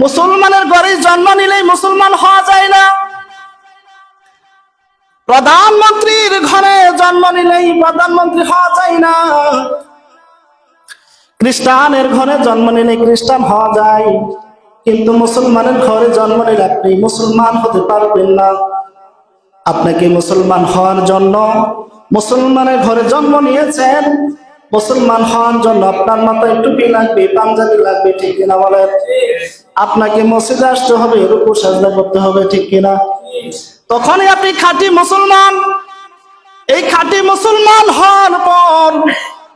মুসলমানের ঘরে জন্ম নিলেই মুসলমান হওয়া যায় না। প্রধানমন্ত্রীর ঘরে জন্ম নিলেই প্রধানমন্ত্রী হওয়া যায় না। খ্রিস্টানের ঘরে জন্ম নিলে খ্রিস্টান হওয়া যায়, কিন্তু মুসলমানের ঘরে জন্ম নিলে আপনি মুসলমান হতে পারবেন না। আপনাকে মুসলমান হওয়ার জন্য, মুসলমানের ঘরে জন্ম নিয়েছেন, মুসলমান হওয়ার জন্য আপনার মাথায় টুপি লাগবে, পাঞ্জাবি লাগবে, ঠিক কিনা বলেন? আপনাকে মসজিদে আসতে হবে, রুকু সাজদা করতে হবে, ঠিক কিনা? তখনই আপনি খাঁটি মুসলমান। এই খাঁটি মুসলমান হওয়ার পর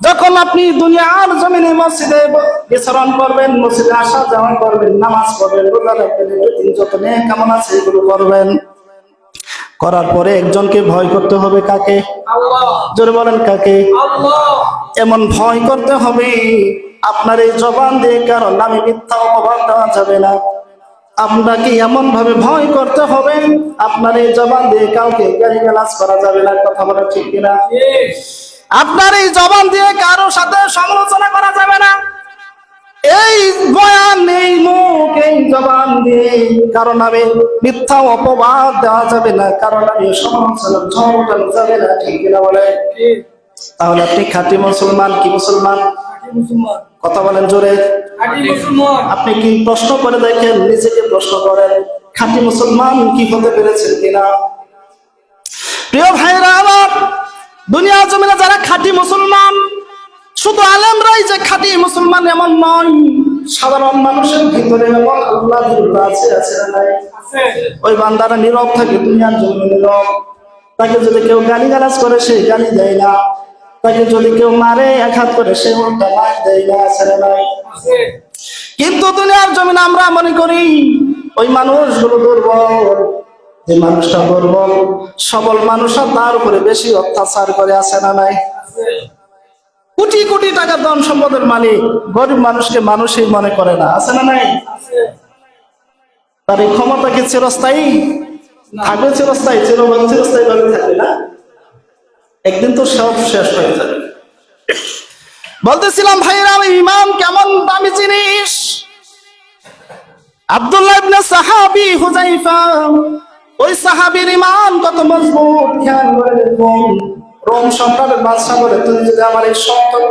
যখন আপনি দুনিয়ার জমিনে মসজিদে বিচরণ করবেন, মসজিদে আসা যাওয়া করবেন, নামাজ পড়বেন, রোজা রাখবেন, যত নেক কেমন আছে এগুলো করবেন। করার পরে একজনকে ভয় করতে হবে, কাকে? আল্লাহ। জোরে বলেন, কাকে? আল্লাহ। এমন ভয় করতে হবে আপনার এই জবান দিয়ে কারো নামে মিথ্যা অপবাদ দেওয়া যাবে না। আপনাকে এমন ভাবে ভয় করতে হবে আপনার এই জবান দিয়ে কাউকে গালিগালাজ করা যাবে না। কথা বলা ঠিক কিনা? আপনার এই জবান দিয়ে কারো সাথে সমালোচনা করা যাবে না। এই বয়ান, এই মুখ, এই জবান দিয়ে কারো নামে মিথ্যা অপবাদ দেওয়া যাবে না, কারো নামে সমালোচনা ঝড় যাবে না, ঠিক কিনা বলে? তাহলে আপনি খাঁটি মুসলমান। কি মুসলমান? কথা বলেন জোরে। আপনি কি প্রশ্ন করে দেখেন, নিজেকে প্রশ্ন করেন, খাঁটি মুসলমান কি হতে পেরেছেন কিনা? প্রিয় ভাইরা আমার, দুনিয়া জমিনে যারা খাঁটি মুসলমান, শুধু আলেমরাই যে খাঁটি মুসলমান এমন নয়, সাধারণ মানুষের ভিতরে এমন আল্লাহ আছে, আছে না নাই? ওই বান্দারা নীরব থাকে, দুনিয়ার জন্য নীরব। তাকে যদি কেউ গালিগালাজ করে সে গালি দেয় না, তাকে যদি কেউ মারে আঘাত করে সে উল্টা লাশ দেয় না, আছে না নাই? কিন্তু দুনিয়ার জমিনে আমরা মনে করি ওই মানুষগুলো দুর্বল। যে মানুষটা দুর্বল, সবল মানুষরা তার উপরে বেশি অত্যাচার করে, আছে না নাই? কোটি কোটি টাকার ধন সম্পদের মালিক গরিব মানুষকে মানুষই মনে করে না, আছে না নাই? তার এই ক্ষমতা কি চিরস্থায়ী? থাকবে চিরস্থায়ী? চিরস্থায়ী ভাবে থাকবে না, একদিন তো সব শেষ হয়ে যাবে। বলতেছিলাম ভাইরা, ইমান কেমন দামি জিনিস। আব্দুল্লাহ ইবনে সাহাবী হুযায়ফা, ওই সাহাবীর ইমান কত মজবুত, খেয়াল করে দেখুন। রোম সম্রাটের বাদশা বলে, তুমি যদি আমার এই সন্তান